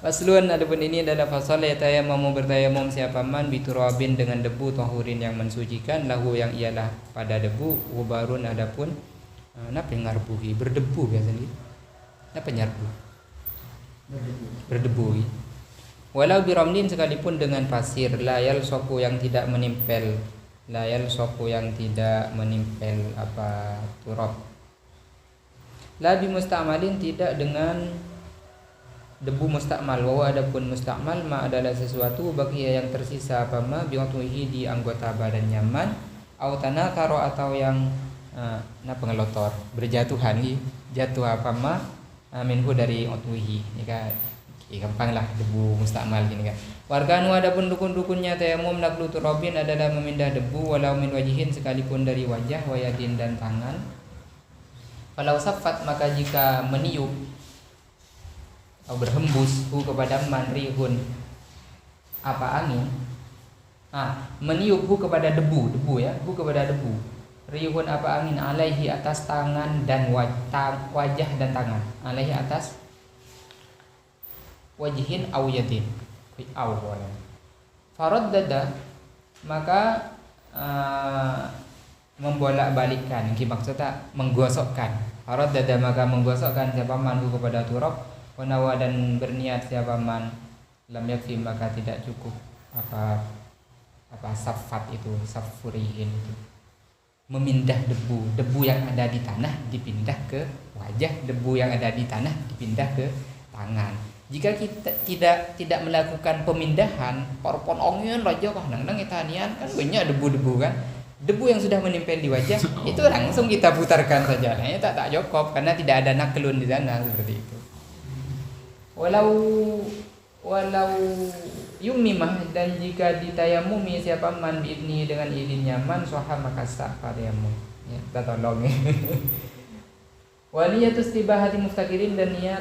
Faslun, adapun ini adalah fasal yatayammamu bertayamum siapa man biturabin dengan debu tahurin yang mensucikan lahu yang ialah pada debu wabarun adapun napa ngarbuhi berdebu biasanya napa nyarbu berdebu walau biramlin sekalipun dengan pasir layal soku yang tidak menempel apa turab la bimustamalin tidak dengan debu mustakmal wa adapun mustakmal ma adalah sesuatu bagi yang tersisa apa ma biwatuhi di anggota badan nyaman au tanakaro atau yang pengelotor berjatuhan jatuh apa ma minhu dari utwihi ini kan gampang lah debu mustakmal gini kan warganu adapun dukun-dukunnya tayamum naqlu turabin adalah memindah debu walau min wajihin sekalipun dari wajah wayadin dan tangan kalau safat maka jika meniup atau berhembus kepada manrihun apa angin meniup kepada debu ya kepada debu rihun apa angin alaihi atas tangan dan wajah dan tangan alaihi atas wajihin au yadin au wala faraddada maka membolak-balikkan maksudnya menggosokkan faraddada maka menggosokkan siapa manhu kepada turab Wanawa dan berniat siapa man lam yakfi maka tidak cukup apa safat itu safurihin itu memindah debu yang ada di tanah dipindah ke wajah debu yang ada di tanah dipindah ke tangan jika kita tidak melakukan pemindahan porpon ongin raja kah nang kita nian kan banyak debu-debu kan debu yang sudah menempel di wajah itu langsung kita putarkan saja nah, tak cukup karena tidak ada naklun di sana seperti itu walau yumimah dan jika ditayamumi siapa man biidni dengan izinnya man soha maka sah tayamum ya kita tolong wa niyatus tibahati muftakirin dan niat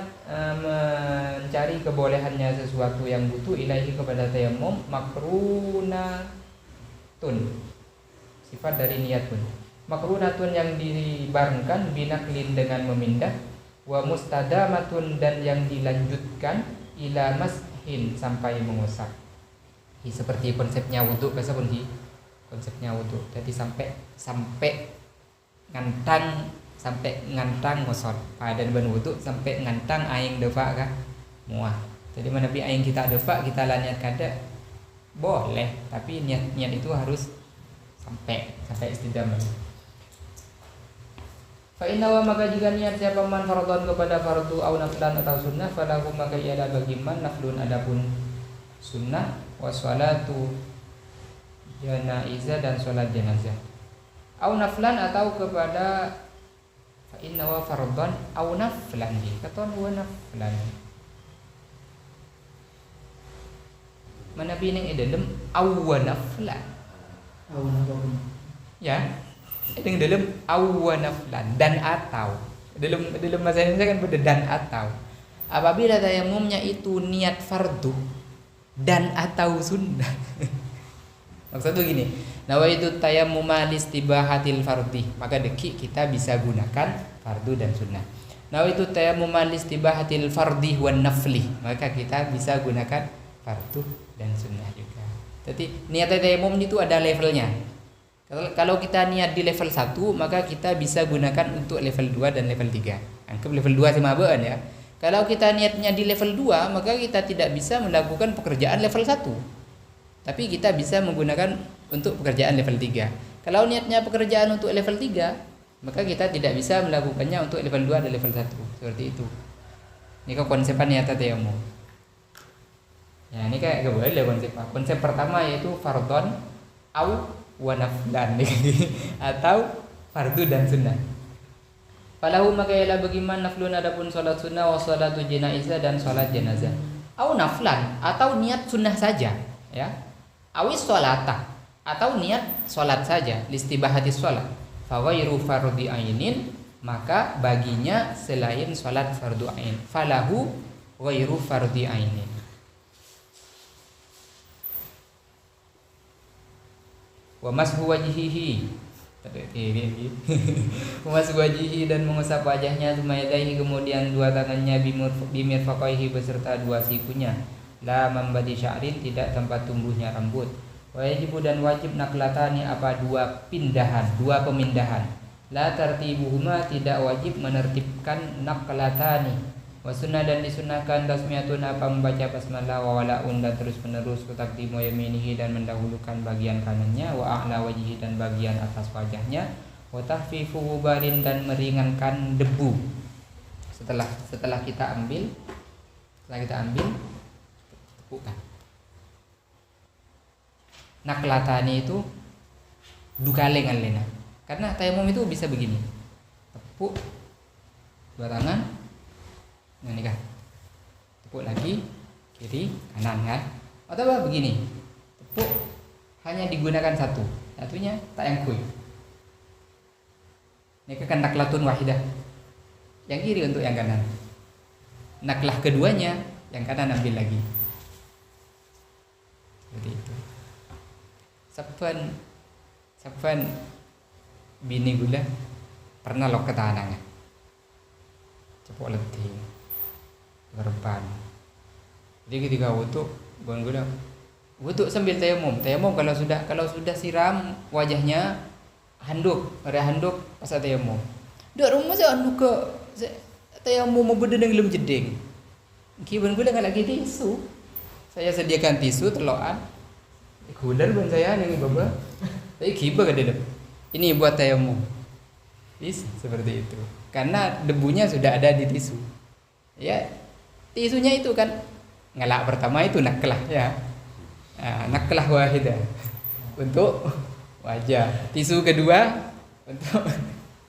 mencari kebolehannya sesuatu yang butuh ilahi kepada tayamum makrunatun sifat dari niatun makrunatun yang dibarengkan binaklin dengan memindah wa mustadamatun dan yang dilanjutkan ila mashin sampai mengusap. Seperti konsepnya wudu konsepnya wudu. Jadi sampai ngantang ngosot. Pada ban wudu sampai ngantang aing defa kah? Muah. Jadi menepi aing kita defa kita lanyat kada boleh, tapi niat itu harus sampai istidamah. Fa inna wa maka jika niat siapa man fardhon kepada fardu au naflan atau sunnah falahu maka ialah bagi man naflun adapun sunnah wa sholatu janazah dan sholat jenazah au naflan atau kepada fa inna wa fardhon au naflan katon wa naflan mana bining dalam au wa naflan ya itu dalam awanaflan dan atau dalam bahasa Indonesia kan beda dan atau apabila tayamumnya itu niat fardu dan atau sunnah maksudnya gini nawaitu tayammum listibahatil fardhi maka deki kita bisa gunakan fardu dan sunnah nawaitu tayammum listibahatil fardhi wan nafli maka kita bisa gunakan fardu dan sunnah juga jadi niat tayamum itu ada levelnya. Kalau kita niat di level 1 maka kita bisa gunakan untuk level 2 dan level 3. Anggap level 2 sama bean ya. Kalau kita niatnya di level 2 maka kita tidak bisa melakukan pekerjaan level 1. Tapi kita bisa menggunakan untuk pekerjaan level 3. Kalau niatnya pekerjaan untuk level 3 maka kita tidak bisa melakukannya untuk level 2 dan level 1. Seperti itu. Ini kan konsepan niat tayamum. Ya, ini kayak boleh konsep. Konsep pertama yaitu fardhon au wa naflan atau fardu dan sunnah. Falahu maka ialah bagi man naflun adapun salat sunnah wa salatu jenazah dan salat jenazah. Au naflan atau niat sunnah saja ya. Awis salata atau niat salat saja listibahatis salat. Fa ghairu fardhi ainin maka baginya selain salat fardu ain. Falahu ghairu fardhi ainin. Wa mashu wajhihi Tadi Memasuk wajihi dan mengusap wajahnya, sumayadaihi kemudian dua tangannya, bimirfaqaihi beserta dua sikunya, la mambati sya'rin tidak tempat tumbuhnya rambut. Wajibu dan wajib naklatani apa dua pemindahan. La tartibuhuma tidak wajib menertibkan naklatani. Wasunnah dan disunahkan tasmiyatun apa membaca basmalah wa walaun dan terus menerus takdimu yaminihi dan mendahulukan bagian kanannya, wa a'la wajihi dan bagian atas wajahnya, wa tahfifu wubarin dan meringankan debu. Setelah kita ambil tepukkan. Naklatani itu dukale ngalena. Karena tayamum itu bisa begini. Tepuk dua tangan. Nah, ini kan tepuk lagi kiri kanan kan, atau begini tepuk hanya digunakan satunya tak yang kui. Ini kan naklatun wahidah, yang kiri untuk yang kanan, naklah keduanya yang kanan ambil lagi seperti itu. Sapan bini gula pernah lo ketanangan cepok letih berban. Jadi ketika wudu, wudu sambil tayamum. Tayamum kalau sudah siram wajahnya handuk pas tayamum. Dak rumah saya handuk ke tayamum mau bedeng lem jeding. Kiban gula enggak lagi tisu. Saya sediakan tisu teloan. Gular ban saya ning baba. Tapi kiba ke dalam. Ini buat tayamum. Bisa seperti itu. Karena debunya sudah ada di tisu. Ya, tisunya itu kan ngelak pertama itu naklah ya. Naklah wahidah untuk wajah. Tisu kedua untuk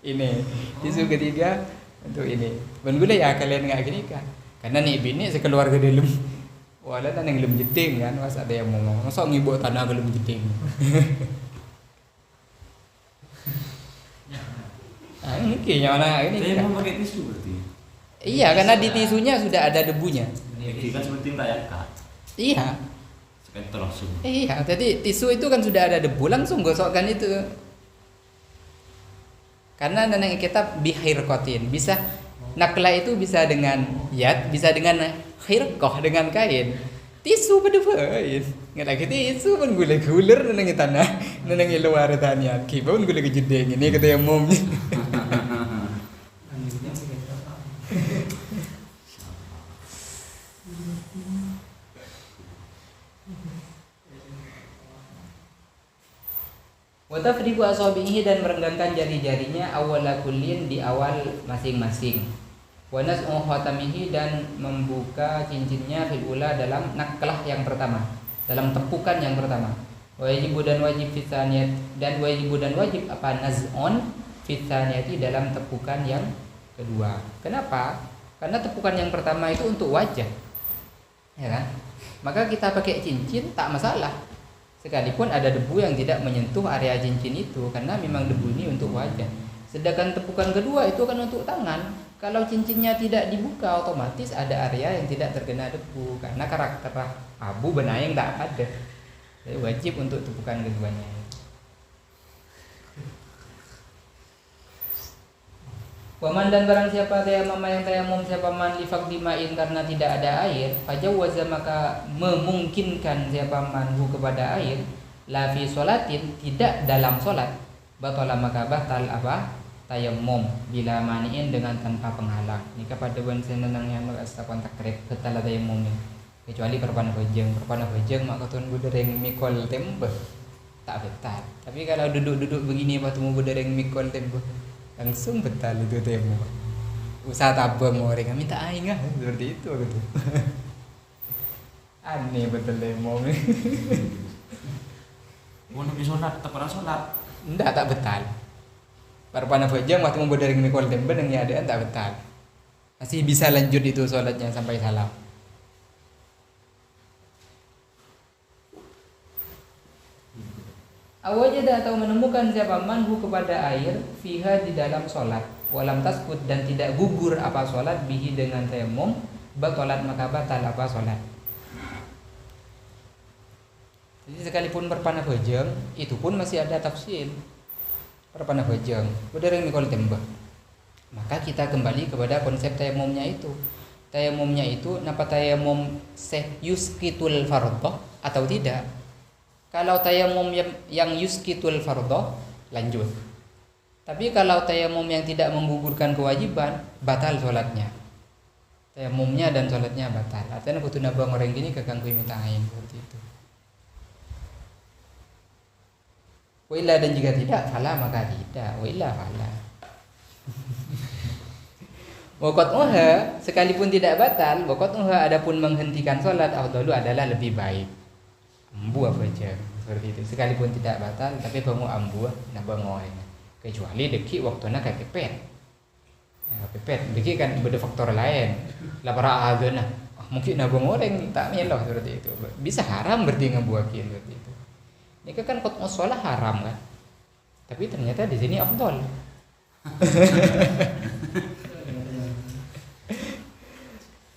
ini. Tisu ketiga untuk ini. Ben gula ya kalian enggak gini kan. Karena nih bini sekeluarga dalam. Wala nang lem jeding kan, was ada yang ngomong. Masa ngibuk tanah ke lem jeding. Mungkin yang mana ini. Saya mau pakai tisu berarti. Iya, karena di tisunya sudah ada debunya. Ini kan seperti merayakan. Iya. Sekali langsung. Iya, jadi tisu itu kan sudah ada debu, langsung gosokkan itu. Karena neneng kita bihirqatin, bisa nakla itu bisa dengan yad, bisa dengan khirqah dengan kain. Tisu pada pain. Nggak lagi tisu pun gula guler neneng tanah, neneng luar tanah. Kibun gula kejedeng ini kata yang mom. Watafriqu asabihi dan merenggangkan jari-jarinya awala kullin di awal masing-masing. Wa nas'u khatamihi dan membuka cincinnya fil ula dalam naklah yang pertama, dalam tepukan yang pertama. Wajibu dan wajib fi tsaniyat dan wajibu dan wajib apa naz'un fi tsaniyati dalam tepukan yang kedua. Kenapa? Karena tepukan yang pertama itu untuk wajah. Ya kan? Maka kita pakai cincin tak masalah. Sekalipun ada debu yang tidak menyentuh area cincin itu, karena memang debu ini untuk wajah. Sedangkan tepukan kedua itu kan untuk tangan. Kalau cincinnya tidak dibuka, otomatis ada area yang tidak terkena debu, karena karakter abu benayang tak ada. Jadi wajib untuk tepukan keduanya. Waman dan barang siapa tayamum yang tayamum siapa man lifaqdimain karena tidak ada air, fajawwaza maka memungkinkan siapa manhu kepada air, la fi sholatin tidak dalam solat, batala maka batal apa tayamum bila maniin dengan tanpa penghalang. Ini kepada wan senenang yang merasa kontak rek batal tayamum ni. Kecuali perpana bejeng maka tuan budereng mikol tembeh tak batal. Tapi kalau duduk-duduk begini waktu mau budereng mikol tembeh langsung betal itu temu. Usaha tabung orang minta aing ah seperti itu gitu. Aneh betul temu. Mau pergi sunat, tak pernah sunat. Ndak tak betal. Parpana bajang waktu mau dari mikol temben yang ada tak betal. Masih bisa lanjut itu sholatnya sampai salam. Awajada atau menemukan siapa manhu kepada air fiha di dalam solat walam taskut dan tidak gugur apa solat bihi dengan tayamum batalat maka batal apa solat. Jadi sekalipun berpanah bajeng itu pun masih ada tafsir. perpana hojeng berdereng mikol tembak. Maka kita kembali kepada konsep tayamumnya itu. Tayamumnya itu napa tayamum yuskitul fardhu atau tidak? Kalau tayamum yang yuskitul fardhu lanjut. Tapi kalau tayamum yang tidak menggugurkan kewajiban, batal sholatnya. Tayamumnya dan sholatnya batal. Artinya kudu nabang orang gini kaganggu minta ain seperti itu. Wila dan jika tidak, fala maka tidak. Wila fala. Wakot uha sekalipun tidak batal, wakot uha adapun menghentikan sholat afdalu adalah lebih baik. Ambu apa aja seperti itu. Sekalipun tidak batal, tapi kamu ambu nabang orang. Kecuali deki waktunya kayak pepet. Ya, pepet, deki kan beda faktor lain. Lapara azana, mungkin nabang orang tak meloh seperti itu. Bisa haram berarti ngebuakin seperti itu. Ini kan kot sholat haram kan. Tapi ternyata di sini afdal.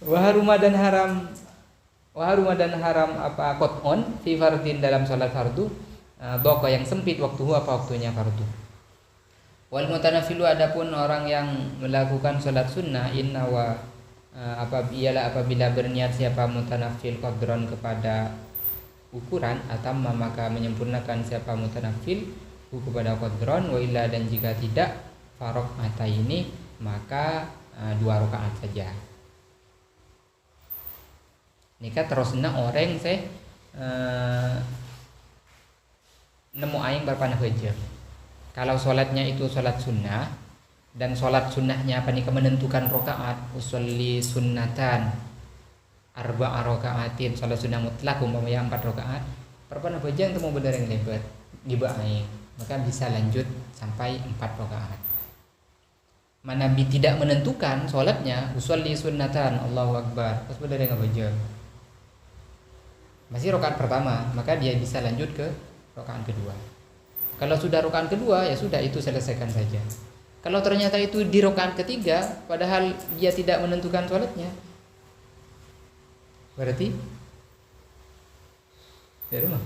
Waharuma dan haram apa qat'un fi fardin dalam salat fardu doko yang sempit waktunya fardu. Wal mutanafilu adapun orang yang melakukan salat sunnah apabila berniat siapa mutanafil qadron kepada ukuran atau maka menyempurnakan siapa mutanafil kepada qadron wa illa dan jika tidak farok mata ini maka 2 rakaat saja. Nika terusna orang nemu aing berpanah hejeng. Kalau sholatnya itu sholat sunnah dan sholat sunnahnya apa nih menentukan rakaat usolli sunnatan arba'a rakaatin sholat sunnah mutlak umpamanya 4 rakaat berpanah hejeng temu bener yang lebat giba aing maka bisa lanjut sampai 4 rakaat. Mana tidak menentukan sholatnya usolli sunnatan Allahu akbar pas bener yang hejeng masih rakaat pertama, maka dia bisa lanjut ke rakaat kedua. Kalau sudah rakaat kedua, ya sudah itu selesaikan saja. Kalau ternyata itu di rakaat ketiga, padahal dia tidak menentukan sholatnya, berarti dari rumah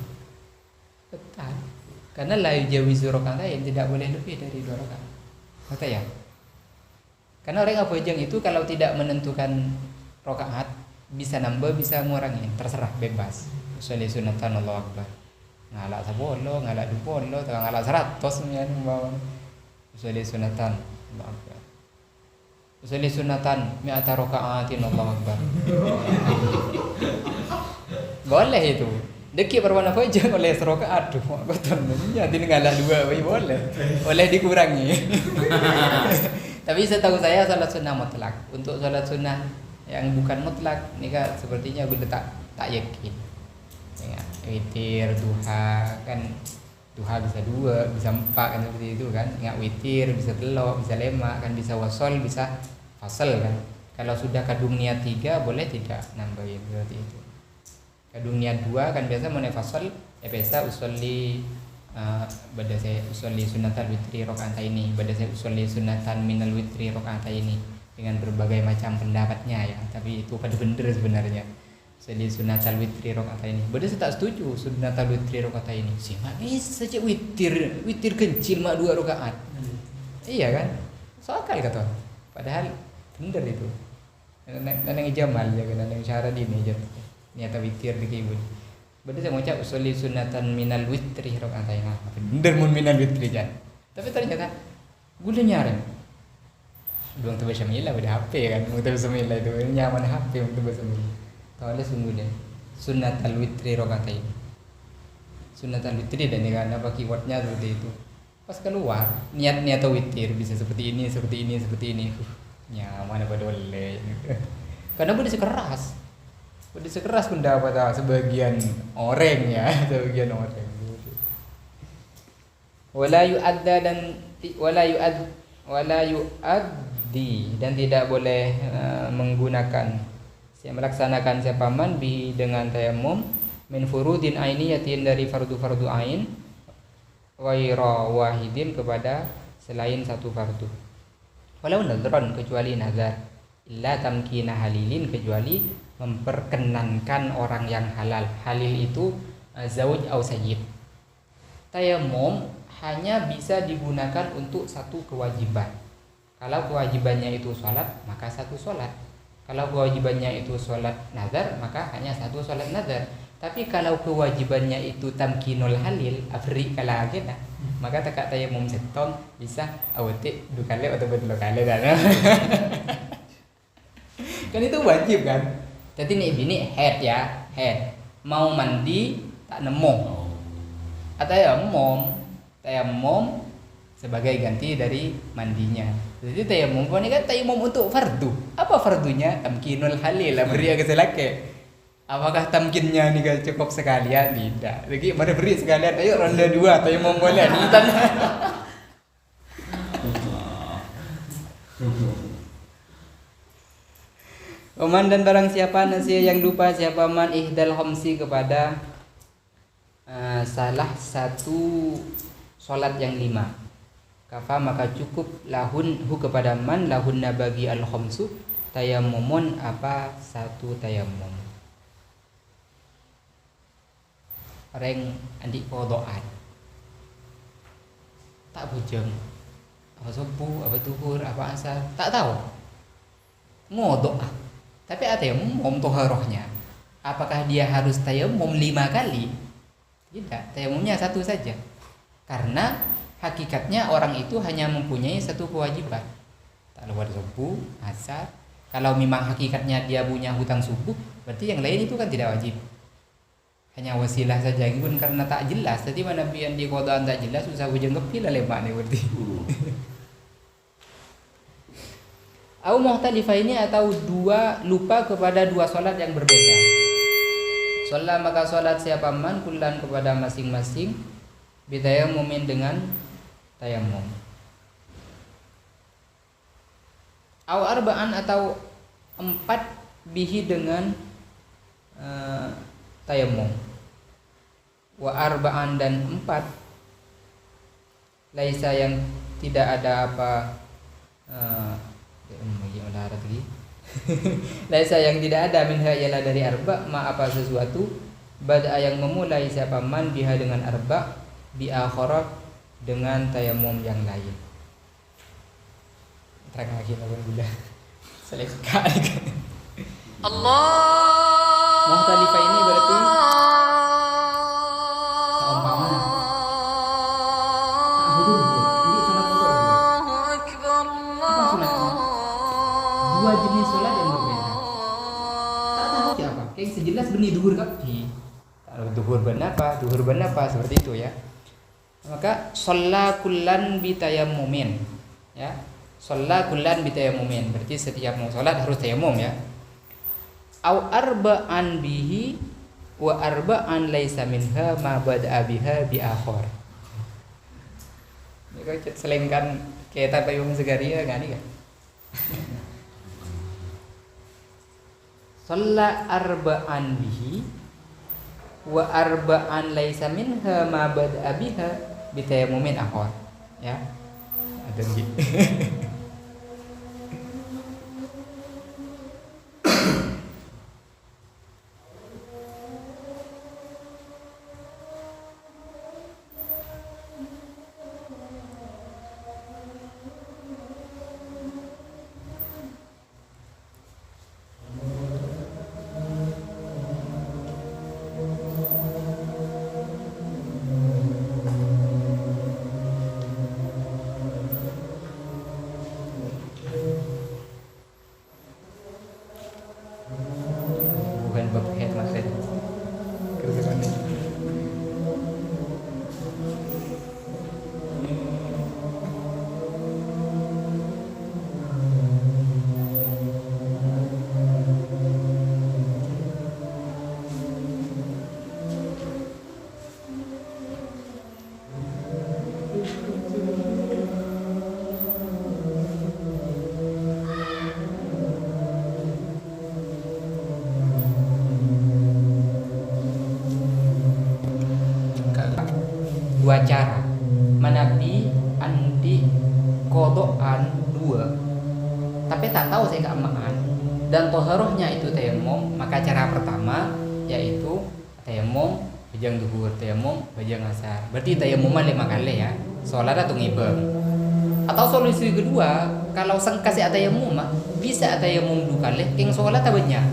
tetap. Karena la yujawizu rakaatain tidak boleh lebih dari 2 rakaat. Kata ya. Karena orang apa jeng itu kalau tidak menentukan rakaat bisa nambah bisa ngurangin terserah bebas. Usolli sunatan Allahu akbar. Ngalak 10, ngalak 20, ngalak 100 nya bawang. Usolli sunatan Allahu akbar. Usolli sunatan mi'ata rakaatin Allahu akbar. Boleh itu. Deki perwana aja oleh rakaat aduh kotor nya din ngalak 2 boleh. Boleh dikurangi. Tapi setahu saya salat sunnah mutlak. Untuk salat sunnah yang bukan mutlak ini kan sepertinya gue tak yakin ya, witir duha kan duha bisa 2 bisa 4 kan seperti itu kan nggak witir bisa telok bisa lemak kan bisa wasol bisa fasal kan kalau sudah kadung niat 3 boleh tidak nambahin seperti itu kadung niat 2 kan biasa mau fasal ya biasa usolli pada saya usolli sunatan witri rakaat ini pada saya usolli sunatan minal witri rakaat ini dengan berbagai macam pendapatnya ya tapi itu pada bener sebenarnya jadi sunatal witri rakaat ini bener saya tak setuju sunatal witri rakaat ini sih mak bisa saja witir kecil mak 2 rakaat iya kan soal kata padahal bener itu nang jamal ya kan nang syarat ini aja niat witir dikibun bener saya ngucap usolli sunatan minal witri rakaat ini bener mun minal witri jan tapi ternyata gue nyari Buang tuh basamilah pada HP kan, buang tuh basamilah itu nyaman HP buang tuh basamilah. Tahulah sungguhnya sunnatul witri rakaatain. Sunnatul witri dan karena apa keywordnya seperti itu. Pas keluar niat witir bisa seperti ini. Nyaman apa boleh. Karena udah sekeras pendapat sebagian orang ya, sebagian orang. Wala yu'ad dan tidak boleh melaksanakan siapa man bi dengan tayamum min furudin ainiyatin dari fardu ain waira wahidin kepada selain satu fardu walau nadran kecuali nazar illa tamkina halilin kecuali memperkenankan orang yang halal itu zauj au sayyid tayamum hanya bisa digunakan untuk satu kewajiban. Kalau kewajibannya itu sholat, maka satu sholat. Kalau kewajibannya itu sholat nazar, maka hanya satu sholat nazar. Tapi kalau kewajibannya itu tamkinul halil, afri kala agena, maka tekak tayamum setong bisa awetik dukale atau bedlokale dan kan itu wajib kan. Jadi nih bini head ya, head mau mandi tak nemu atau tayamum sebagai ganti dari mandinya. Jadi tayamum ini kan tayamum untuk fardu. Apa fardunya? Tamkinul halil, beri agak selake. Apakah tamkinnya nih gak cukup sekalian? Tidak. Lagi mana beri sekalian? Ayo ronde 2 tayamum boleh nih. Oman dan barang siapa nasiya yang lupa siapa man ihdal khamsi kepada salah satu solat yang 5, kafa maka cukup lahun hu kepada man lahunna bagi al khamsu tayamumun apa satu tayamum. Reng andi kodoan tak bujeng apa subuh apa tuhur apa asar tak tahu ngodok tapi ada tayamum toharohnya. Apakah dia harus tayamum 5 kali? Tidak, tayamumnya satu saja. Karena hakikatnya orang itu hanya mempunyai satu kewajiban. Tak luar subuh, asar. Kalau memang hakikatnya dia punya hutang subuh, berarti yang lain itu kan tidak wajib. Hanya wasilah saja pun karena tak jelas. Jadi mana biar di kodaan tak jelas susah bujeng kepil lemak nih berarti. Au muhtalifah ini atau dua lupa kepada 2 solat yang berbeda. Sholat maka solat siapa man kullan kepada masing-masing bitayamumin dengan tayamum. Au arba'an atau 4 bihi dengan tayamum. Wa arba'an dan 4 laisa yang tidak ada apa laisa yang tidak ada minha ialah dari arba ma apa sesuatu bada yang memulai siapa man biha dengan arba bi akharat dengan tayamum yang lain. Terang lagi lawan gula seleka Allah. Muhtalifah ini berarti dua jenis sholat yang berbeda. Tak tahu siapa. Kayak sejelas benih duhur kaki. Kalau duhur benapa seperti itu ya. Maka sholat kullan bitayammumin ya. Sholat kullan bitayammumin berarti setiap mau sholat harus tayamum ya. Au arba'an bihi wa arba'an laisa minha ma bada'a biha bi akhar. Ini kan selengkan kayak payung segaria kan ini kan. Sholat arba'an bihi wa arba'an laisa minha ma bada'a biha bitayammumin akhar ya. Ada gitu. Dua cara menapi andi kodokan 2 tapi tak tahu saya keamaan dan toharohnya itu tayamum. Maka cara pertama yaitu tayamum bajang duhur, tayamum bajang asar, berarti tayamuman 5 kali ya. sholat atau ngibeng. Atau solusi kedua, kalau sengkasi atayamum bisa atayamum dua kali, king sholat banyak.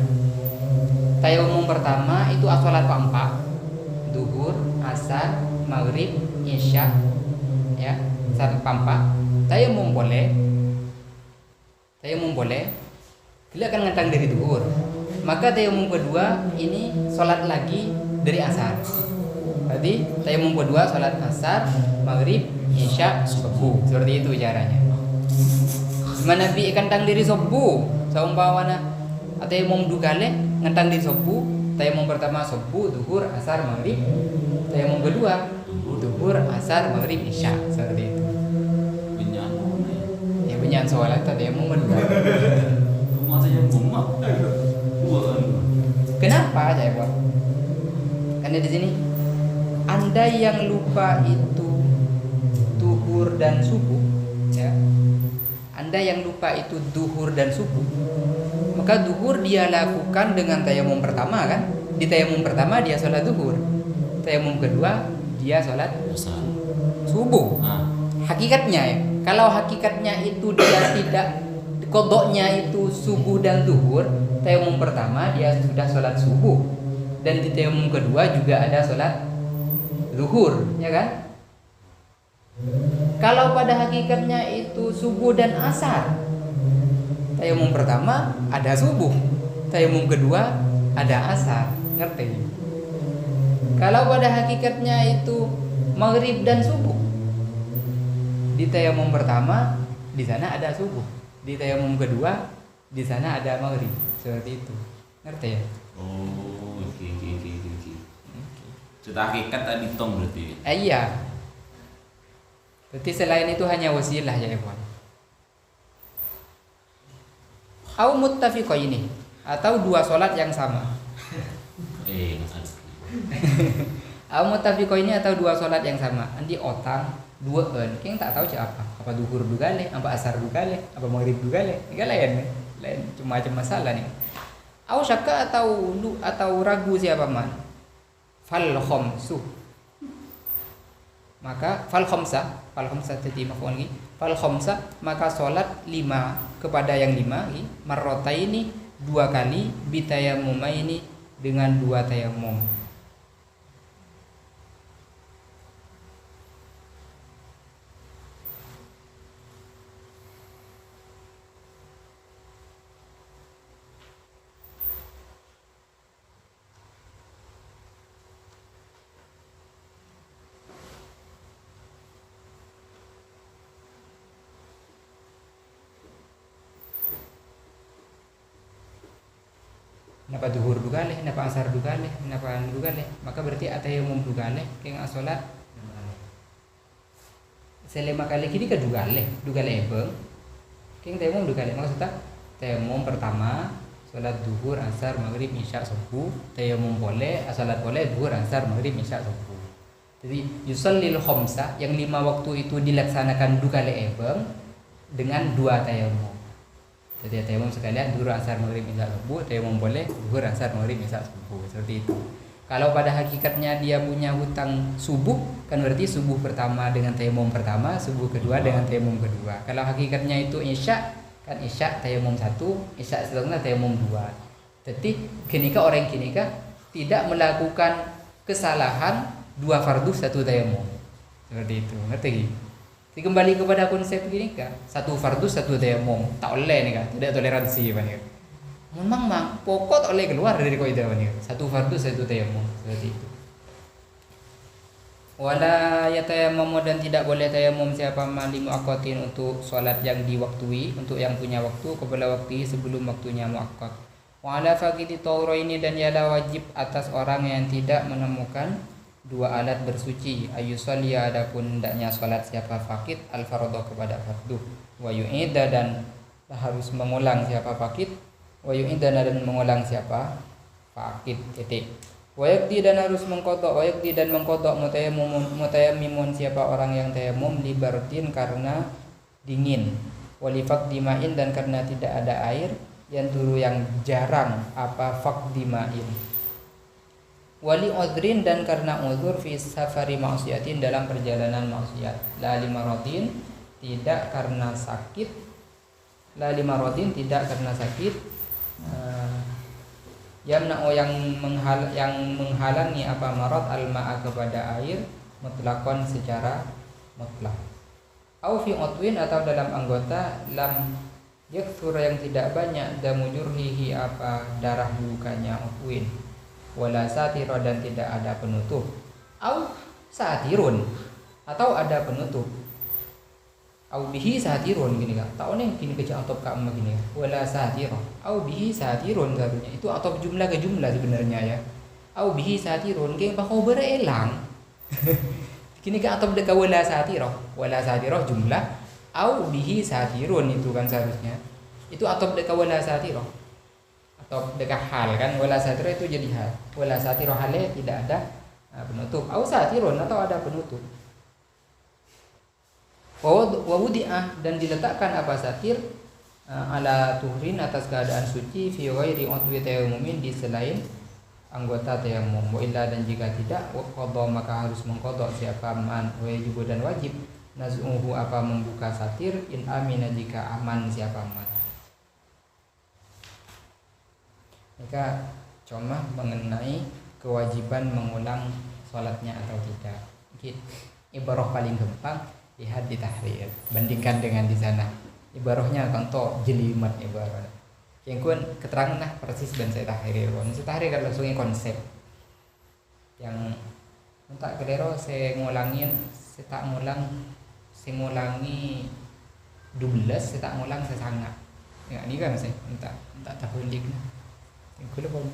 Tayamum pertama itu sholat pampa, duhur, asar, maghrib, isya, ya, salat pampa. Tayamum boleh, bila akan ngentang dari duhur. Maka tayamum kedua ini sholat lagi dari asar. Berarti tayamum kedua sholat asar, maghrib, isya, subuh. Seperti itu caranya. Mana Nabi kentang diri subuh, saumpamana tayamum dua kali ngentang diri subuh. Tayamum pertama subuh, duhur, asar, maghrib. Tayamum kedua duhur, asar, maghrib, isya. Seperti itu. Ya benyan sholat tayamum kedua. Rumah tayamum Kenapa jawab? Karena di sini Anda yang lupa itu duhur dan subuh, ya. Anda yang lupa itu duhur dan subuh, maka duhur dia lakukan dengan tayamum pertama kan? Di tayamum pertama dia sholat duhur, tayamum kedua dia sholat subuh. Hakikatnya ya, kalau hakikatnya itu dia tidak kodoknya itu subuh dan duhur, tayamum pertama dia sudah sholat subuh, dan di tayamum kedua juga ada sholat zuhur, ya kan? Kalau pada hakikatnya itu subuh dan asar, tayamum pertama ada subuh, tayamum kedua ada asar, ngerti? Kalau pada hakikatnya itu maghrib dan subuh, di tayamum pertama di sana ada subuh, di tayamum kedua di sana ada maghrib, seperti itu, ngerti ya? Oh, oke. Sudah hakikat tadi tong berarti. Iya. Berarti selain itu hanya wasilah ya ikhwan. Au muttafiqaini, atau dua sholat yang sama. Au muttafiqaini atau dua sholat yang sama. Andi otang dua king tak tahu siapa. Apa duhur dua kali, apa asar dua kali, apa maghrib dua kali. Ini lain macam masalah nih. Au syakka atau ragu siapa man. Fal khamsu, maka fal khamsa tadi maf'ul lagi. Fal khamsa, maka salat 5 kepada yang 5 marrataini dua kali bitayamumaini dengan dua tayamum. Napa duhur dua kali, napa asar dua kali, napa dua kali, maka berarti atayamum dua kali, keng asolat selama kali kini ke dua kali ebeng, keng tayamum dua kali, maksudnya tayamum pertama salat duhur, asar, maghrib, isya, subuh, tayamum boleh, asolat boleh, duhur, asar, maghrib, isya, subuh. Jadi yusallil khamsa, yang 5 waktu itu dilaksanakan dua kali ebeng dengan dua tayamum. Jadi tayamum sekalian duhur, asar, maghrib, isya, subuh, tayamum boleh, duhur, asar, maghrib, isya, subuh, seperti itu. Kalau pada hakikatnya dia punya hutang subuh, kan berarti subuh pertama dengan tayamum pertama, subuh kedua dengan tayamum kedua. Kalau hakikatnya itu isya, kan isya tayamum 1, isya setelahnya tayamum 2. Jadi orang tidak melakukan kesalahan 2 fardu 1 tayamum. Seperti itu, ngerti? Jadi kembali kepada konsep gini kan, 1 fardu 1 tayamum, tak oleh nih kan, tidak toleransi kan. Memang pokok tak oleh keluar dari kaidah kan. 1 fardu 1 tayamum, seperti itu. Wala yatayammamu, dan tidak boleh tayamum siapa mali muaqqatin untuk salat yang diwaktui, untuk yang punya waktu qabla waktu sebelum waktunya muaqqat. Wa ala faqidi tawraini, dan ialah wajib atas orang yang tidak menemukan 2 alat bersuci, ayusalli, adapun hendaknya salat siapa faqid al fardhu kepada fardu, wa yu'ida, dan harus mengulang siapa faqid, wa yu'ida, dan mengulang siapa faqid, titik. Wa yakdi, dan harus mengqadha, wa yakdi, dan mengqadha mutayammimun siapa orang yang tayamum libardin karena dingin, wa li faqdi ma'in, dan karena tidak ada air, yang dulu yang jarang apa faqdi ma'in. Wali udhrin dan karena uzur fi safari maksiatin dalam perjalanan maksiat. La limaradin tidak karena sakit. La limaradin tidak karena sakit. Yamna'u yang menghalangi apa marad al-ma'a kepada air mutlaqan secara mutlak. Au fi utwin atau dalam anggota lam yakthur yang tidak banyak damujurhihi apa darah lukanya utwin. Wala satira dan tidak ada penutup. Au satirun atau ada penutup. Au bihi satirun gini kan. Tahu nih gini kecil atau kamu gini. Wala satira. Au bihi satirun seharusnya. Itu atau jumlah ke jumlah sebenarnya ya. Au bihi satirun kayak bakal berelang. Gini kan atau dekat wala satira. Wala satira jumlah. Au bihi satirun itu kan seharusnya. Itu atau dekat wala satira. Atau dekat hal kan wala satira itu jadi hal. Wala satira hale tidak ada penutup. Au satirun atau ada penutup. Wa wudi'ah dan diletakkan apa satir ala tuhrin atas keadaan suci fi ghairi udwi tayammumin di selain anggota tayammum. Wa illa dan jika tidak qada maka harus mengqada siapa man wajib dan wajib naz'uhu apa membuka satir in amina jika aman siapa man. Maka cuma mengenai kewajiban mengulang sholatnya atau tidak. Mungkin ibarah paling gampang lihat di tahrir, bandingkan dengan di sana. Ibarahnya contoh jelimat ibarah. Yang kun keterangan lah persis dan saya tahrir. Saya tahrir kan langsungnya konsep. Yang tak kelero saya ngulangin, saya tak ngulang, saya ngulangi 12, saya tak ngulang saya sangat. Ya ini kan saya tak tahu lik. Yang kulo pun